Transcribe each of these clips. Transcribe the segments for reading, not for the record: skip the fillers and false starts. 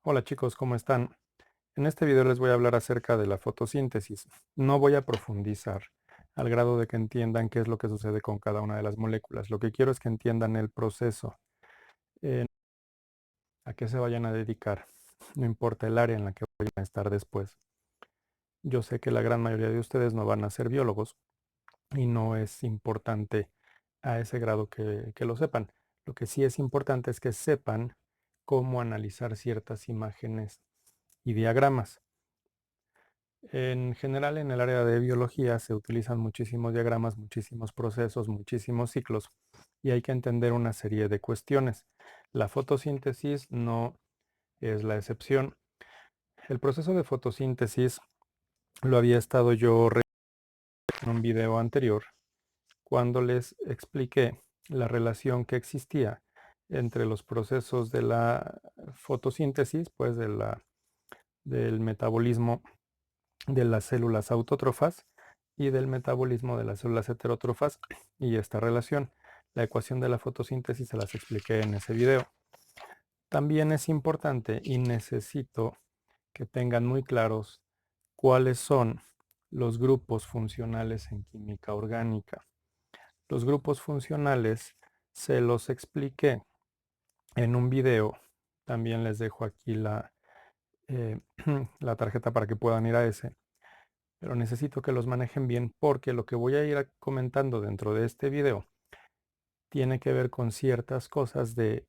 Hola chicos, ¿cómo están? En este video les voy a hablar acerca de la fotosíntesis. No voy a profundizar al grado de que entiendan qué es lo que sucede con cada una de las moléculas. Lo que quiero es que entiendan el proceso, eh, a qué se vayan a dedicar, no importa el área en la que vayan a estar después. Yo sé que la gran mayoría de ustedes no van a ser biólogos y no es importante a ese grado que lo sepan. Lo que sí es importante es que sepan cómo analizar ciertas imágenes y diagramas. En general, en el área de biología se utilizan muchísimos diagramas, muchísimos procesos, muchísimos ciclos y hay que entender una serie de cuestiones. La fotosíntesis no es la excepción. El proceso de fotosíntesis lo había estado yo en un video anterior cuando les expliqué la relación que existía entre los procesos de la fotosíntesis, pues del metabolismo de las células autótrofas y del metabolismo de las células heterótrofas y esta relación. La ecuación de la fotosíntesis se las expliqué en ese video. También es importante y necesito que tengan muy claros cuáles son los grupos funcionales en química orgánica. Los grupos funcionales se los expliqué en un video. También les dejo aquí la tarjeta para que puedan ir a ese. Pero necesito que los manejen bien porque lo que voy a ir comentando dentro de este video tiene que ver con ciertas cosas de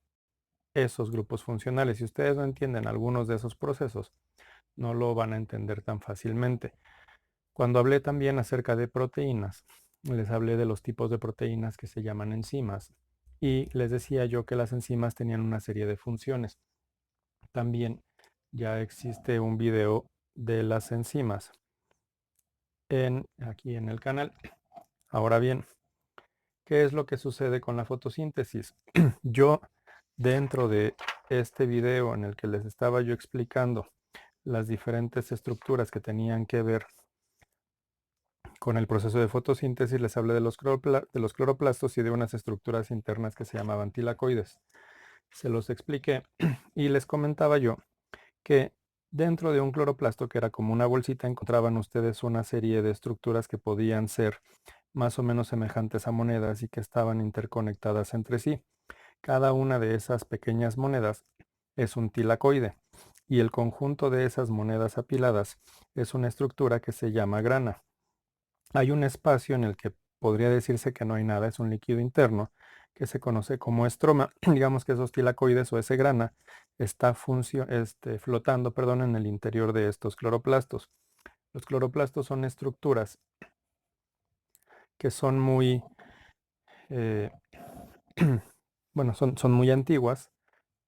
esos grupos funcionales. Si ustedes no entienden algunos de esos procesos, no lo van a entender tan fácilmente. Cuando hablé también acerca de proteínas, les hablé de los tipos de proteínas que se llaman enzimas y les decía yo que las enzimas tenían una serie de funciones. También ya existe un video de las enzimas aquí en el canal. Ahora bien, ¿qué es lo que sucede con la fotosíntesis? Yo, dentro de este video en el que les estaba yo explicando las diferentes estructuras que tenían que ver con el proceso de fotosíntesis, les hablé de los cloroplastos y de unas estructuras internas que se llamaban tilacoides. Se los expliqué y les comentaba yo que dentro de un cloroplasto, que era como una bolsita, encontraban ustedes una serie de estructuras que podían ser más o menos semejantes a monedas y que estaban interconectadas entre sí. Cada una de esas pequeñas monedas es un tilacoide y el conjunto de esas monedas apiladas es una estructura que se llama grana. Hay un espacio en el que podría decirse que no hay nada, es un líquido interno que se conoce como estroma. Digamos que esos tilacoides o ese grana está flotando, perdón, en el interior de estos cloroplastos. Los cloroplastos son estructuras que son muy, eh, bueno, son muy antiguas,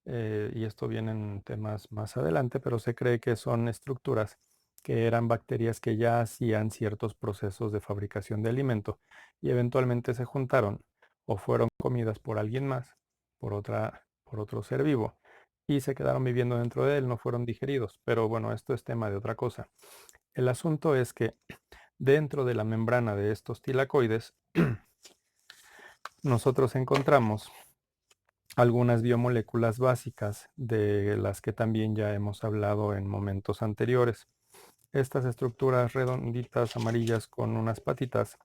y esto viene en temas más adelante, pero se cree que son estructuras que eran bacterias que ya hacían ciertos procesos de fabricación de alimento y eventualmente se juntaron o fueron comidas por alguien más, por otro ser vivo, y se quedaron viviendo dentro de él, no fueron digeridos. Pero bueno, esto es tema de otra cosa. El asunto es que dentro de la membrana de estos tilacoides, nosotros encontramos algunas biomoléculas básicas de las que también ya hemos hablado en momentos anteriores. Estas estructuras redonditas amarillas con unas patitas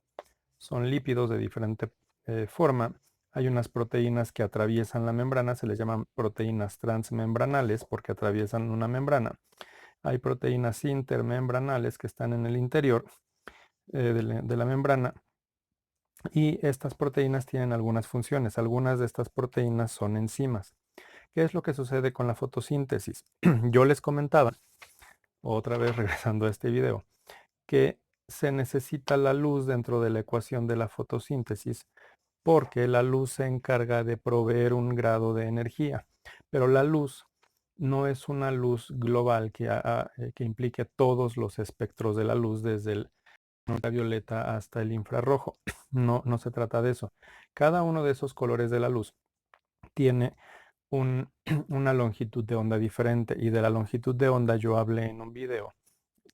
son lípidos de diferente forma. Hay unas proteínas que atraviesan la membrana, se les llaman proteínas transmembranales porque atraviesan una membrana. Hay proteínas intermembranales que están en el interior de la membrana y estas proteínas tienen algunas funciones. Algunas de estas proteínas son enzimas. ¿Qué es lo que sucede con la fotosíntesis? Yo les comentaba, otra vez regresando a este video, que se necesita la luz dentro de la ecuación de la fotosíntesis porque la luz se encarga de proveer un grado de energía, pero la luz no es una luz global que implique todos los espectros de la luz, desde el ultravioleta hasta el infrarrojo. No, no se trata de eso. Cada uno de esos colores de la luz tiene una longitud de onda diferente y de la longitud de onda yo hablé en un video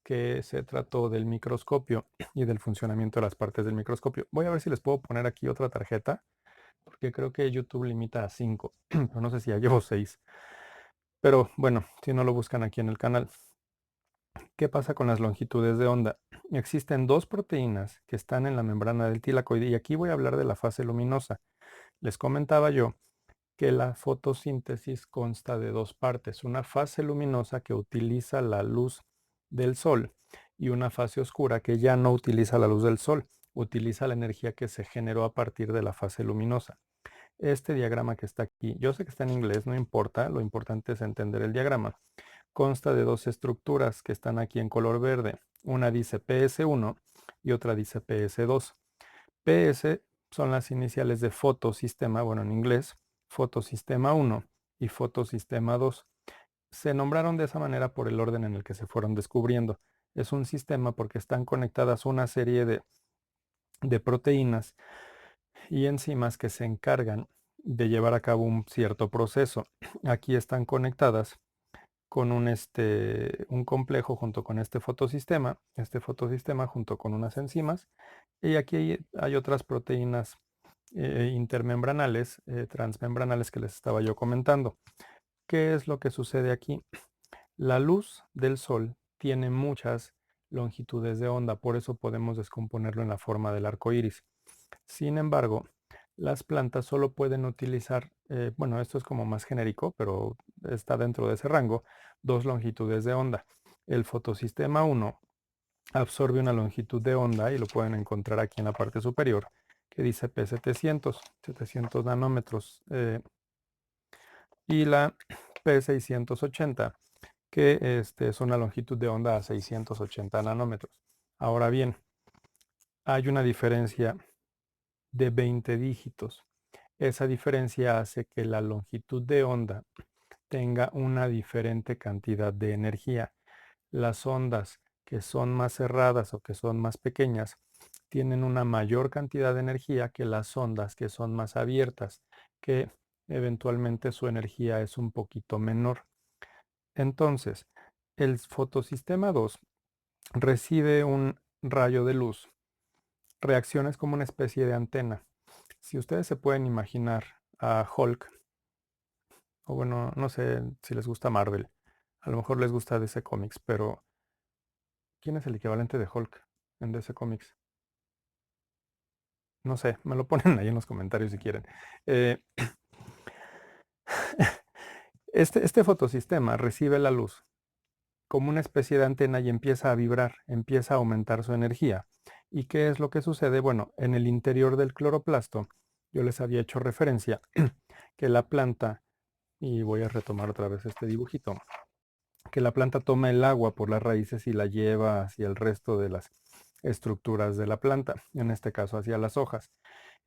que se trató del microscopio y del funcionamiento de las partes del microscopio. Voy a ver si les puedo poner aquí otra tarjeta porque creo que YouTube limita a 5, pero no sé si ya llevo 6. Pero bueno, si no lo buscan aquí en el canal. ¿Qué pasa con las longitudes de onda? Existen dos proteínas que están en la membrana del tilacoide y aquí voy a hablar de la fase luminosa. Les comentaba yo que la fotosíntesis consta de dos partes, una fase luminosa que utiliza la luz del sol y una fase oscura que ya no utiliza la luz del sol, utiliza la energía que se generó a partir de la fase luminosa. Este diagrama que está aquí, yo sé que está en inglés, no importa, lo importante es entender el diagrama. Consta de dos estructuras que están aquí en color verde. Una dice PS1 y otra dice PS2. PS son las iniciales de fotosistema, bueno, en inglés, fotosistema 1 y fotosistema 2. Se nombraron de esa manera por el orden en el que se fueron descubriendo. Es un sistema porque están conectadas una serie de proteínas y enzimas que se encargan de llevar a cabo un cierto proceso. Aquí están conectadas con un complejo junto con este fotosistema junto con unas enzimas, y aquí hay otras proteínas intermembranales, transmembranales que les estaba yo comentando. ¿Qué es lo que sucede aquí? La luz del sol tiene muchas longitudes de onda, por eso podemos descomponerlo en la forma del arco iris. Sin embargo, las plantas solo pueden utilizar, bueno, esto es como más genérico, pero está dentro de ese rango, dos longitudes de onda. El fotosistema 1 absorbe una longitud de onda y lo pueden encontrar aquí en la parte superior, que dice P700, 700 nanómetros, y la P680, que es una longitud de onda a 680 nanómetros. Ahora bien, hay una diferencia de 20 dígitos. Esa diferencia hace que la longitud de onda tenga una diferente cantidad de energía. Las ondas que son más cerradas o que son más pequeñas tienen una mayor cantidad de energía que las ondas que son más abiertas, que eventualmente su energía es un poquito menor. Entonces, el fotosistema 2 recibe un rayo de luz, reacciona como una especie de antena. Si ustedes se pueden imaginar a Hulk, o bueno, no sé si les gusta Marvel, a lo mejor les gusta DC Comics, pero ¿quién es el equivalente de Hulk en DC Comics? No sé, me lo ponen ahí en los comentarios si quieren. Eh, este fotosistema recibe la luz como una especie de antena y empieza a vibrar, empieza a aumentar su energía. ¿Y qué es lo que sucede? Bueno, en el interior del cloroplasto, yo les había hecho referencia que la planta, y voy a retomar otra vez este dibujito, que la planta toma el agua por las raíces y la lleva hacia el resto de las estructuras de la planta, en este caso hacia las hojas.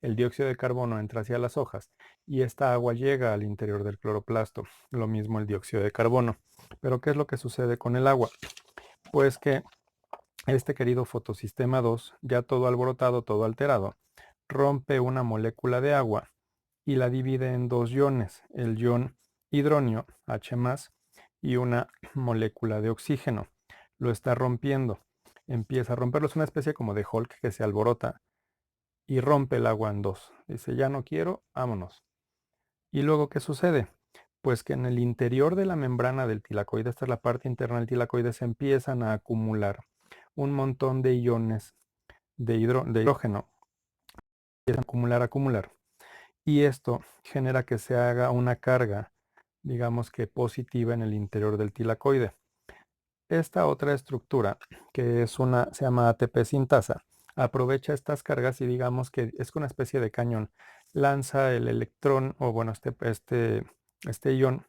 El dióxido de carbono entra hacia las hojas y esta agua llega al interior del cloroplasto, lo mismo el dióxido de carbono. Pero ¿qué es lo que sucede con el agua? Pues que este querido fotosistema 2, ya todo alborotado, todo alterado, rompe una molécula de agua y la divide en dos iones, el ion hidronio, H+, y una molécula de oxígeno. Lo está rompiendo. Empieza a romperlo. Es una especie como de Hulk que se alborota y rompe el agua en dos. Dice, ya no quiero, vámonos. ¿Y luego qué sucede? Pues que en el interior de la membrana del tilacoide, esta es la parte interna del tilacoide, se empiezan a acumular un montón de iones de hidrógeno. Empiezan a acumular. Y esto genera que se haga una carga, digamos que positiva en el interior del tilacoide. Esta otra estructura, que se llama ATP sintasa, aprovecha estas cargas y digamos que es una especie de cañón. Lanza el electrón, o bueno, este ion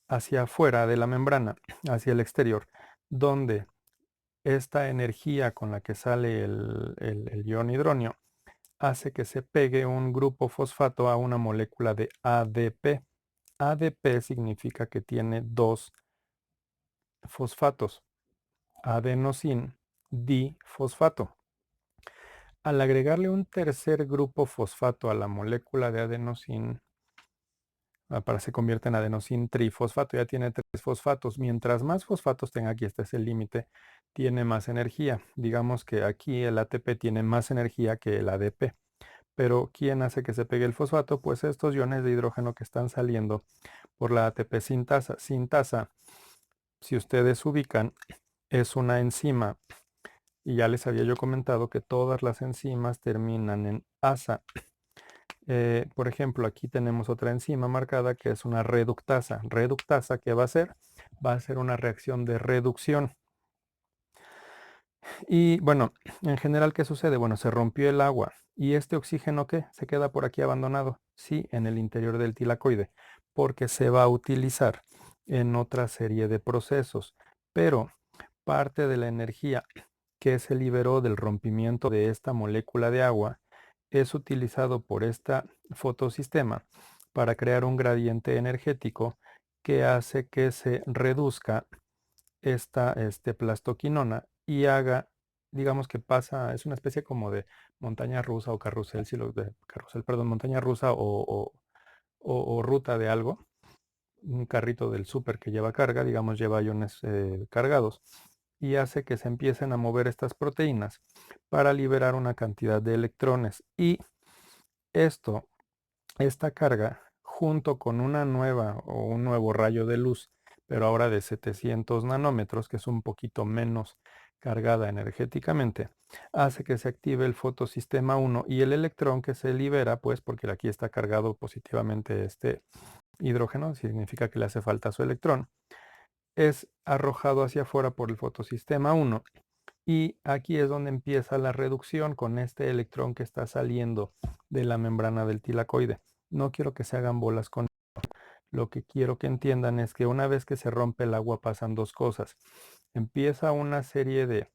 hacia afuera de la membrana, hacia el exterior, donde esta energía con la que sale el ion hidronio hace que se pegue un grupo fosfato a una molécula de ADP. ADP significa que tiene dos fosfatos, adenosin difosfato. Al agregarle un tercer grupo fosfato a la molécula de adenosin, se convierte en adenosin trifosfato, ya tiene tres fosfatos. Mientras más fosfatos tenga, aquí este es el límite, tiene más energía. Digamos que aquí el ATP tiene más energía que el ADP. Pero ¿quién hace que se pegue el fosfato? Pues estos iones de hidrógeno que están saliendo por la ATP sintasa. Sintasa, si ustedes ubican, es una enzima y ya les había yo comentado que todas las enzimas terminan en asa. Por ejemplo, aquí tenemos otra enzima marcada que es una reductasa. Reductasa, ¿qué va a hacer? Va a ser una reacción de reducción. Y bueno, en general, ¿qué sucede? Bueno, se rompió el agua. ¿Y este oxígeno qué? ¿Se queda por aquí abandonado? Sí, en el interior del tilacoide, porque se va a utilizar en otra serie de procesos. Pero parte de la energía que se liberó del rompimiento de esta molécula de agua es utilizado por este fotosistema para crear un gradiente energético que hace que se reduzca esta plastoquinona y haga, digamos que pasa, es una especie como de montaña rusa o carrusel, si lo de carrusel, perdón, montaña rusa o ruta de algo, un carrito del súper que lleva carga, digamos, lleva iones cargados y hace que se empiecen a mover estas proteínas para liberar una cantidad de electrones. Y esto, esta carga, junto con una nueva o un nuevo rayo de luz, pero ahora de 700 nanómetros, que es un poquito menos cargada energéticamente, hace que se active el fotosistema 1 y el electrón que se libera, pues porque aquí está cargado positivamente este hidrógeno, significa que le hace falta su electrón, es arrojado hacia afuera por el fotosistema 1 y aquí es donde empieza la reducción con este electrón que está saliendo de la membrana del tilacoide. No quiero que se hagan bolas con esto. Lo que quiero que entiendan es que una vez que se rompe el agua pasan dos cosas. Empieza una serie de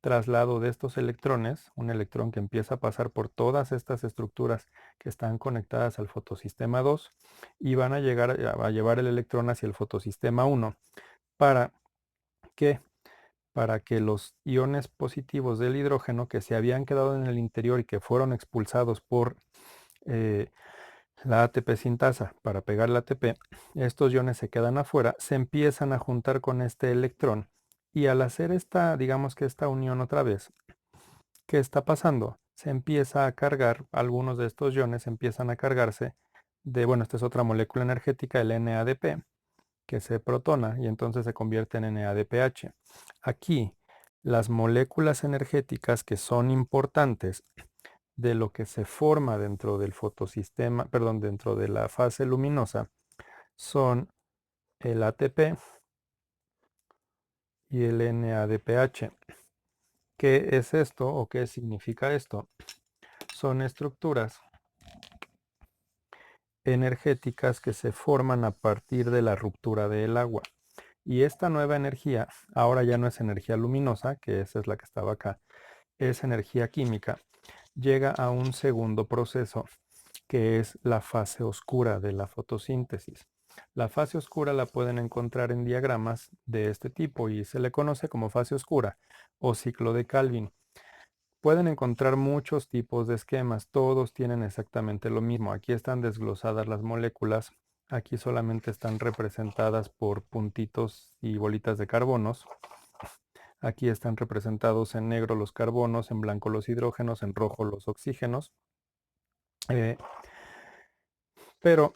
traslado de estos electrones, un electrón que empieza a pasar por todas estas estructuras que están conectadas al fotosistema 2 y van a llegar a llevar el electrón hacia el fotosistema 1 para que los iones positivos del hidrógeno que se habían quedado en el interior y que fueron expulsados por eh, la ATP sintasa para pegar la ATP, estos iones se quedan afuera, se empiezan a juntar con este electrón y al hacer esta, digamos que esta unión otra vez, ¿qué está pasando? Se empieza a cargar, algunos de estos iones empiezan a cargarse de, bueno, esta es otra molécula energética, el NADP, que se protona y entonces se convierte en NADPH. Aquí, las moléculas energéticas que son importantes de lo que se forma dentro del fotosistema, perdón, dentro de la fase luminosa, son el ATP y el NADPH. ¿Qué es esto o qué significa esto? Son estructuras energéticas que se forman a partir de la ruptura del agua. Y esta nueva energía, ahora ya no es energía luminosa, que esa es la que estaba acá, es energía química, llega a un segundo proceso, que es la fase oscura de la fotosíntesis. La fase oscura la pueden encontrar en diagramas de este tipo y se le conoce como fase oscura o ciclo de Calvin. Pueden encontrar muchos tipos de esquemas, todos tienen exactamente lo mismo. Aquí están desglosadas las moléculas, aquí solamente están representadas por puntitos y bolitas de carbonos. Aquí están representados en negro los carbonos, en blanco los hidrógenos, en rojo los oxígenos. Pero,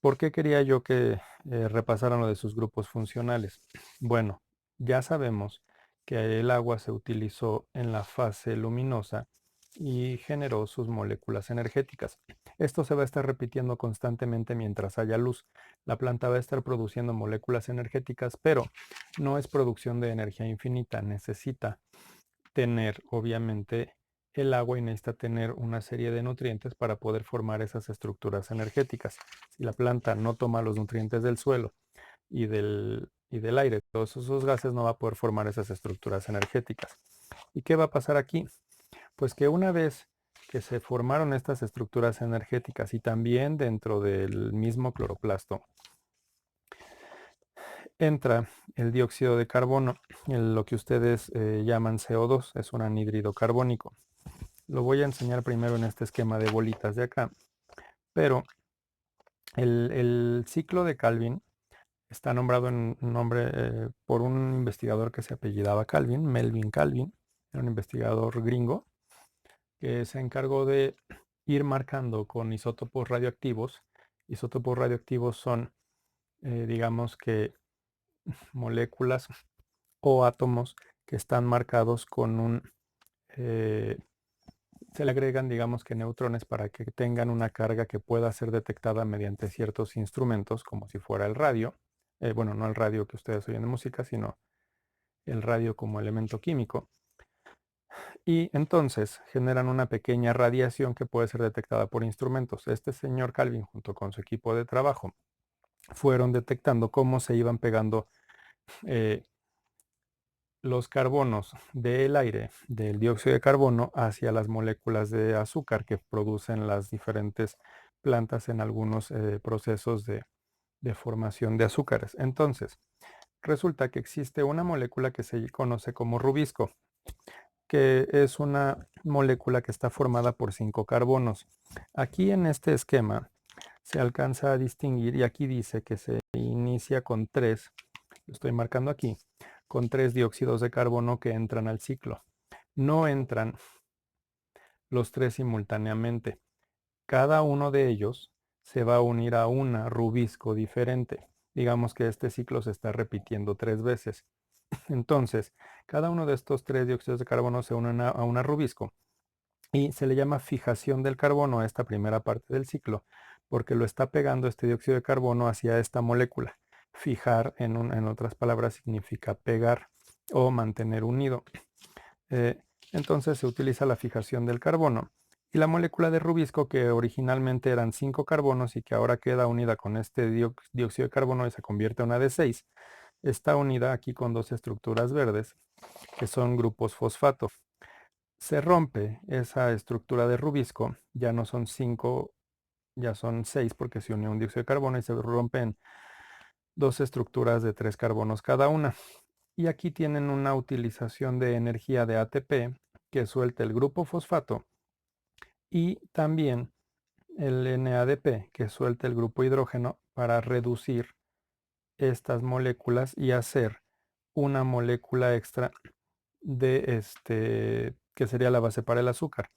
¿por qué quería yo que repasaran lo de sus grupos funcionales? Bueno, ya sabemos que el agua se utilizó en la fase luminosa y generó sus moléculas energéticas. Esto se va a estar repitiendo constantemente mientras haya luz. La planta va a estar produciendo moléculas energéticas, pero no es producción de energía infinita. Necesita tener, obviamente, el agua y necesita tener una serie de nutrientes para poder formar esas estructuras energéticas. Si la planta no toma los nutrientes del suelo y del aire, todos esos gases, no va a poder formar esas estructuras energéticas. ¿Y qué va a pasar aquí? Pues que una vez que se formaron estas estructuras energéticas y también dentro del mismo cloroplasto, entra el dióxido de carbono, lo que ustedes llaman CO2, es un anhídrido carbónico. Lo voy a enseñar primero en este esquema de bolitas de acá, pero el ciclo de Calvin está nombrado en nombre por un investigador que se apellidaba Calvin, Melvin Calvin, era un investigador gringo que se encargó de ir marcando con isótopos radioactivos. Isótopos radioactivos son digamos que moléculas o átomos que están marcados con un, se le agregan, digamos que neutrones para que tengan una carga que pueda ser detectada mediante ciertos instrumentos, como si fuera el radio. Bueno, no el radio que ustedes oyen de música, sino el radio como elemento químico. Y entonces generan una pequeña radiación que puede ser detectada por instrumentos. Este señor Calvin, junto con su equipo de trabajo, fueron detectando cómo se iban pegando eh, los carbonos del aire, del dióxido de carbono, hacia las moléculas de azúcar que producen las diferentes plantas en algunos procesos de formación de azúcares. Entonces, resulta que existe una molécula que se conoce como rubisco, que es una molécula que está formada por 5 carbonos. Aquí en este esquema se alcanza a distinguir, y aquí dice que se inicia con 3, lo estoy marcando aquí, con 3 dióxidos de carbono que entran al ciclo. No entran los 3 simultáneamente. Cada uno de ellos se va a unir a una rubisco diferente. Digamos que este ciclo se está repitiendo 3 veces. Entonces, cada uno de estos 3 dióxidos de carbono se unen a una rubisco y se le llama fijación del carbono a esta primera parte del ciclo porque lo está pegando este dióxido de carbono hacia esta molécula. Fijar, en otras palabras, significa pegar o mantener unido. Entonces se utiliza la fijación del carbono. Y la molécula de rubisco, que originalmente eran 5 carbonos y que ahora queda unida con este dióxido de carbono y se convierte en una de 6, está unida aquí con 2 estructuras verdes, que son grupos fosfato. Se rompe esa estructura de rubisco, ya no son 5, ya son 6 porque se unió un dióxido de carbono y se rompen 2 estructuras de 3 carbonos cada una. Y aquí tienen una utilización de energía de ATP que suelta el grupo fosfato y también el NADP que suelta el grupo hidrógeno para reducir estas moléculas y hacer una molécula extra de que sería la base para el azúcar.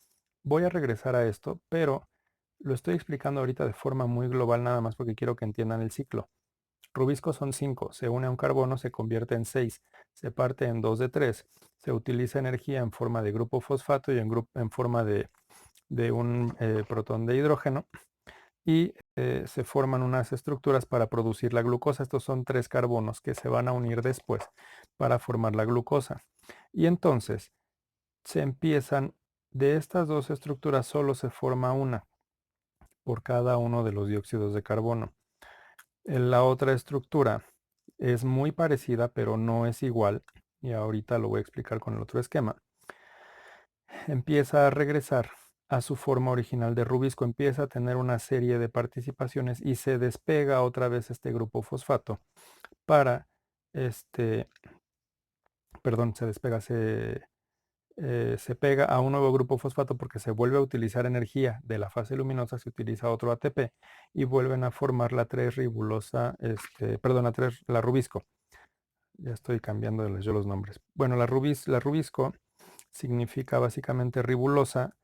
Voy a regresar a esto, pero lo estoy explicando ahorita de forma muy global nada más porque quiero que entiendan el ciclo. Rubisco son 5, se une a un carbono, se convierte en 6, se parte en 2 de 3, se utiliza energía en forma de grupo fosfato y en forma de un protón de hidrógeno y se forman unas estructuras para producir la glucosa. Estos son 3 carbonos que se van a unir después para formar la glucosa. Y entonces se empiezan, de estas 2 estructuras solo se forma una por cada uno de los dióxidos de carbono. La otra estructura es muy parecida, pero no es igual. Y ahorita lo voy a explicar con el otro esquema. Empieza a regresar a su forma original de rubisco, empieza a tener una serie de participaciones y se despega otra vez este grupo fosfato para, perdón, se despega, se pega a un nuevo grupo fosfato porque se vuelve a utilizar energía de la fase luminosa, se utiliza otro ATP y vuelven a formar la 3-ribulosa, perdón, la rubisco. Ya estoy cambiando yo los nombres. Bueno, la rubisco significa básicamente ribulosa,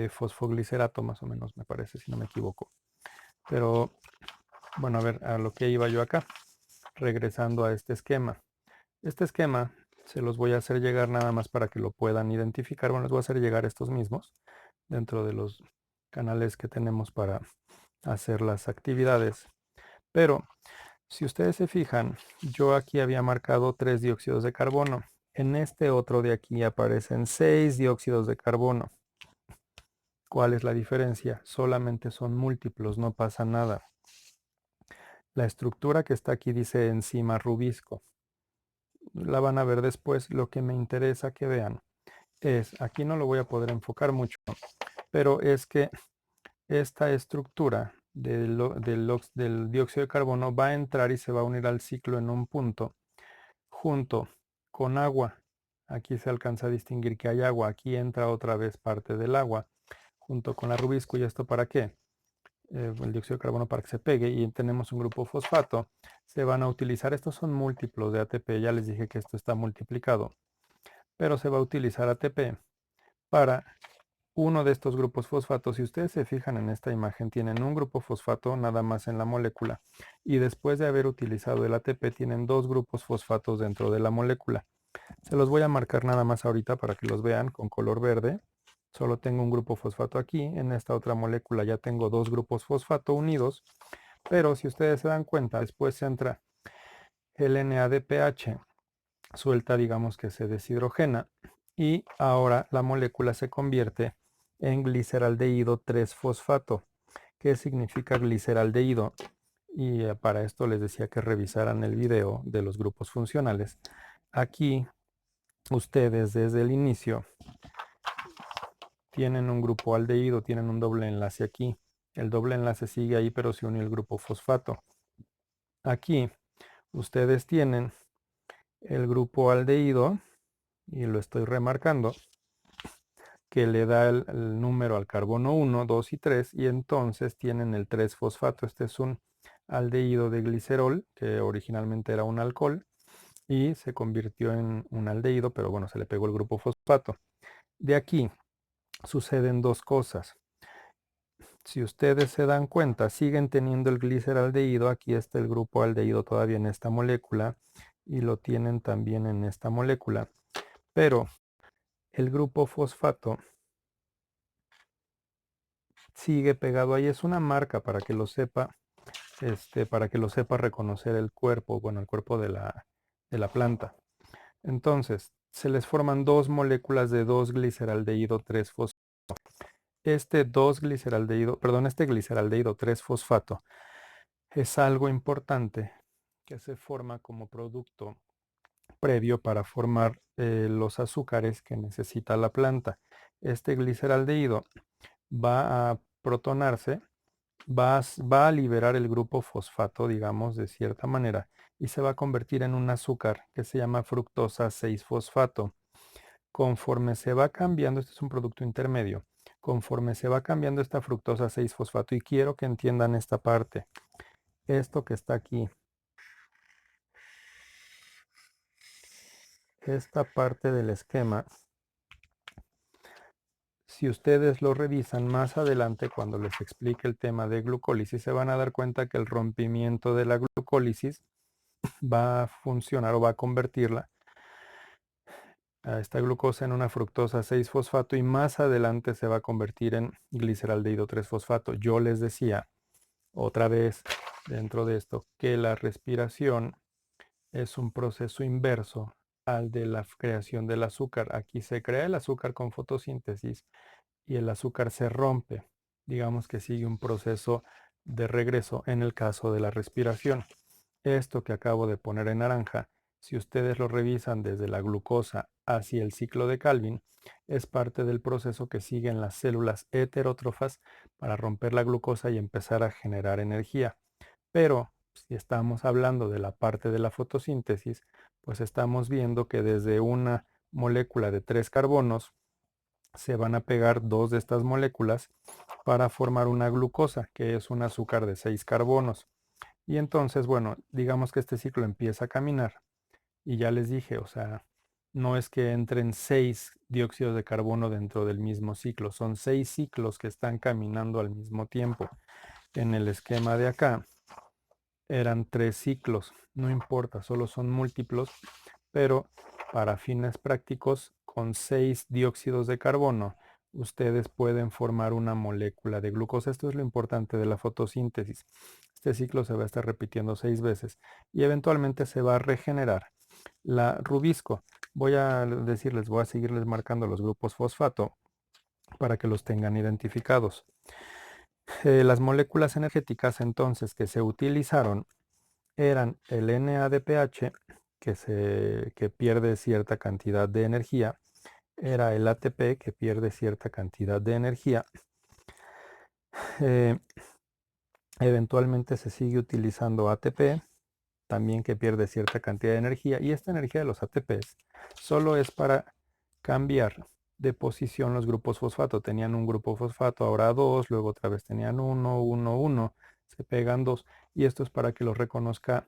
fosfoglicerato más o menos, me parece, si no me equivoco. Pero, bueno, a ver, a lo que iba yo acá, regresando a este esquema. Este esquema se los voy a hacer llegar nada más para que lo puedan identificar. Bueno, les voy a hacer llegar estos mismos dentro de los canales que tenemos para hacer las actividades. Pero si ustedes se fijan, yo aquí había marcado 3 dióxidos de carbono. En este otro de aquí aparecen 6 dióxidos de carbono. ¿Cuál es la diferencia? Solamente son múltiplos, no pasa nada. La estructura que está aquí dice enzima rubisco. La van a ver después. Lo que me interesa que vean es, aquí no lo voy a poder enfocar mucho, pero es que esta estructura del dióxido de carbono va a entrar y se va a unir al ciclo en un punto junto con agua. Aquí se alcanza a distinguir que hay agua. Aquí entra otra vez parte del agua junto con la rubisco. ¿Y esto para qué? El dióxido de carbono para que se pegue y tenemos un grupo fosfato. Se van a utilizar, estos son múltiplos de ATP. Ya les dije que esto está multiplicado, pero se va a utilizar ATP para uno de estos grupos fosfatos, si ustedes se fijan en esta imagen, tienen un grupo fosfato nada más en la molécula y después de haber utilizado el ATP tienen dos grupos fosfatos dentro de la molécula. Se los voy a marcar nada más ahorita para que los vean con color verde. Solo tengo un grupo fosfato aquí, en esta otra molécula ya tengo dos grupos fosfato unidos, pero si ustedes se dan cuenta, después entra el NADPH, suelta, digamos que se deshidrogena y ahora la molécula se convierte en gliceraldehído 3-fosfato. ¿Qué significa gliceraldehído? Y para esto les decía que revisaran el video de los grupos funcionales. Aquí ustedes desde el inicio tienen un grupo aldehído, tienen un doble enlace aquí. El doble enlace sigue ahí, pero se unió el grupo fosfato. Aquí ustedes tienen el grupo aldehído, y lo estoy remarcando, que le da el número al carbono 1, 2 y 3, y entonces tienen el 3-fosfato. Este es un aldehído de glicerol, que originalmente era un alcohol, y se convirtió en un aldehído, pero bueno, se le pegó el grupo fosfato. De aquí suceden dos cosas. Si ustedes se dan cuenta, siguen teniendo el gliceraldehído. Aquí está el grupo aldehído todavía en esta molécula y lo tienen también en esta molécula. Pero el grupo fosfato sigue pegado ahí. Es una marca para que lo sepa, para que lo sepa reconocer el cuerpo, bueno, el cuerpo de la planta. Entonces, se les forman dos moléculas de 2-gliceraldehído 3-fosfato. Este gliceraldehído 3-fosfato es algo importante que se forma como producto previo para formar los azúcares que necesita la planta. Este gliceraldehído va a protonarse, va a liberar el grupo fosfato, digamos, de cierta manera, y se va a convertir en un azúcar que se llama fructosa 6-fosfato. Conforme se va cambiando, este es un producto intermedio, conforme se va cambiando esta fructosa 6-fosfato, y quiero que entiendan esta parte, esto que está aquí, esta parte del esquema, si ustedes lo revisan más adelante cuando les explique el tema de glucólisis, se van a dar cuenta que el rompimiento de la glucólisis va a funcionar o va a convertirla a esta glucosa en una fructosa 6-fosfato y más adelante se va a convertir en gliceraldehído 3-fosfato. Yo les decía otra vez dentro de esto que la respiración es un proceso inverso al de la creación del azúcar. Aquí se crea el azúcar con fotosíntesis y el azúcar se rompe. Digamos que sigue un proceso de regreso en el caso de la respiración. Esto que acabo de poner en naranja, si ustedes lo revisan desde la glucosa hacia el ciclo de Calvin, es parte del proceso que siguen las células heterótrofas para romper la glucosa y empezar a generar energía. Pero si estamos hablando de la parte de la fotosíntesis, pues estamos viendo que desde una molécula de 3 carbonos se van a pegar dos de estas moléculas para formar una glucosa, que es un azúcar de 6 carbonos. Y entonces, bueno, digamos que este ciclo empieza a caminar. Y ya les dije, o sea, no es que entren 6 dióxidos de carbono dentro del mismo ciclo, son 6 ciclos que están caminando al mismo tiempo. En el esquema de acá eran 3 ciclos, no importa, solo son múltiplos, pero para fines prácticos, con 6 dióxidos de carbono, ustedes pueden formar una molécula de glucosa. Esto es lo importante de la fotosíntesis. Este ciclo se va a estar repitiendo 6 veces y eventualmente se va a regenerar la rubisco. Voy a decirles, voy a seguirles marcando los grupos fosfato para que los tengan identificados. Las moléculas energéticas entonces que se utilizaron eran el NADPH, que pierde cierta cantidad de energía, era el ATP, que pierde cierta cantidad de energía. Eventualmente se sigue utilizando ATP, también que pierde cierta cantidad de energía, y esta energía de los ATPs solo es para cambiar de posición los grupos fosfato. Tenían un grupo fosfato, ahora dos, luego otra vez tenían uno, uno, uno, se pegan dos, y esto es para que los reconozca.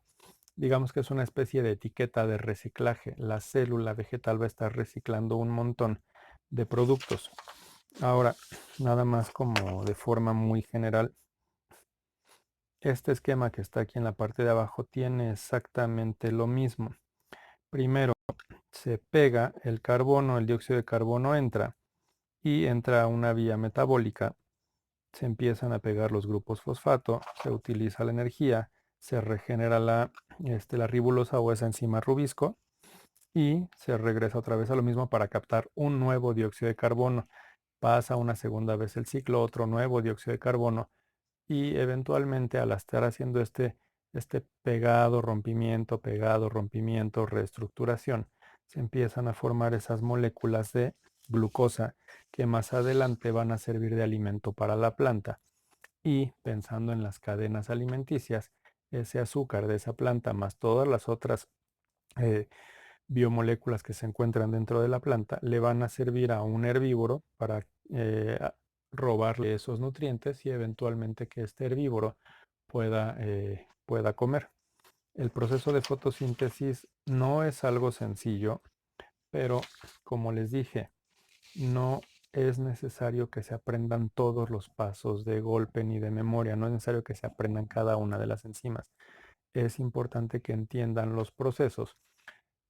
Digamos que es una especie de etiqueta de reciclaje. La célula vegetal va a estar reciclando un montón de productos. Ahora, nada más como de forma muy general, este esquema que está aquí en la parte de abajo tiene exactamente lo mismo. Primero se pega el carbono, el dióxido de carbono entra y entra a una vía metabólica. Se empiezan a pegar los grupos fosfato, se utiliza la energía, se regenera la ribolosa o esa enzima rubisco y se regresa otra vez a lo mismo para captar un nuevo dióxido de carbono. Pasa una segunda vez el ciclo, otro nuevo dióxido de carbono y eventualmente al estar haciendo este pegado, rompimiento, reestructuración, se empiezan a formar esas moléculas de glucosa que más adelante van a servir de alimento para la planta. Y pensando en las cadenas alimenticias, ese azúcar de esa planta más todas las otras eh, biomoléculas que se encuentran dentro de la planta le van a servir a un herbívoro para robarle esos nutrientes y eventualmente que este herbívoro pueda comer. El proceso de fotosíntesis no es algo sencillo, pero como les dije, no es necesario que se aprendan todos los pasos de golpe ni de memoria, no es necesario que se aprendan cada una de las enzimas. Es importante que entiendan los procesos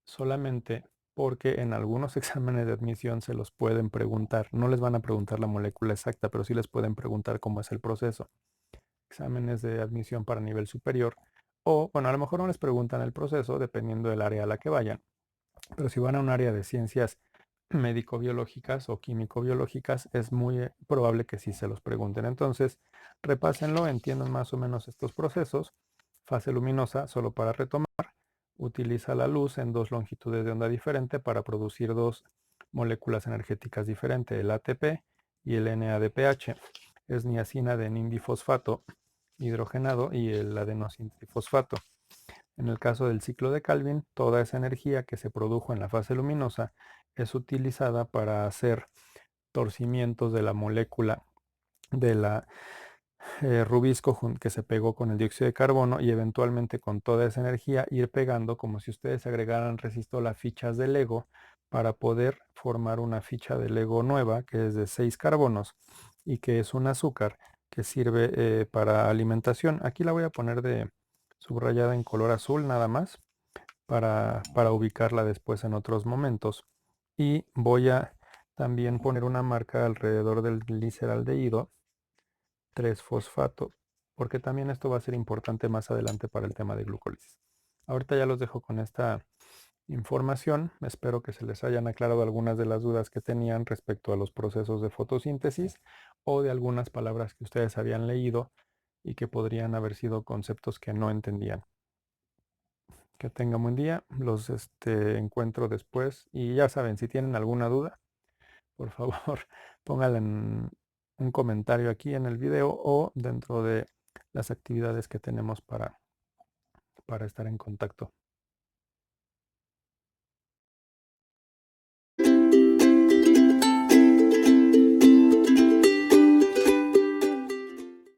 solamente porque en algunos exámenes de admisión se los pueden preguntar. No les van a preguntar la molécula exacta, pero sí les pueden preguntar cómo es el proceso. Exámenes de admisión para nivel superior. O, bueno, a lo mejor no les preguntan el proceso dependiendo del área a la que vayan. Pero si van a un área de ciencias médico-biológicas o químico-biológicas, es muy probable que sí se los pregunten. Entonces, repásenlo, entiendan más o menos estos procesos. Fase luminosa, solo para retomar, utiliza la luz en dos longitudes de onda diferente para producir dos moléculas energéticas diferentes, el ATP y el NADPH. Es niacina de nindifosfato hidrogenado y el adenosintrifosfato. En el caso del ciclo de Calvin, toda esa energía que se produjo en la fase luminosa es utilizada para hacer torcimientos de la molécula de la rubisco que se pegó con el dióxido de carbono y eventualmente con toda esa energía ir pegando como si ustedes agregaran resistol a fichas de Lego para poder formar una ficha de Lego nueva que es de 6 carbonos y que es un azúcar que sirve para alimentación. Aquí la voy a poner de subrayada en color azul nada más para ubicarla después en otros momentos. Y voy a también poner una marca alrededor del gliceraldehído 3-fosfato, porque también esto va a ser importante más adelante para el tema de glucólisis. Ahorita ya los dejo con esta información. Espero que se les hayan aclarado algunas de las dudas que tenían respecto a los procesos de fotosíntesis o de algunas palabras que ustedes habían leído y que podrían haber sido conceptos que no entendían. Que tengan buen día, los encuentro después y ya saben, si tienen alguna duda, por favor pónganla en un comentario aquí en el video o dentro de las actividades que tenemos para estar en contacto.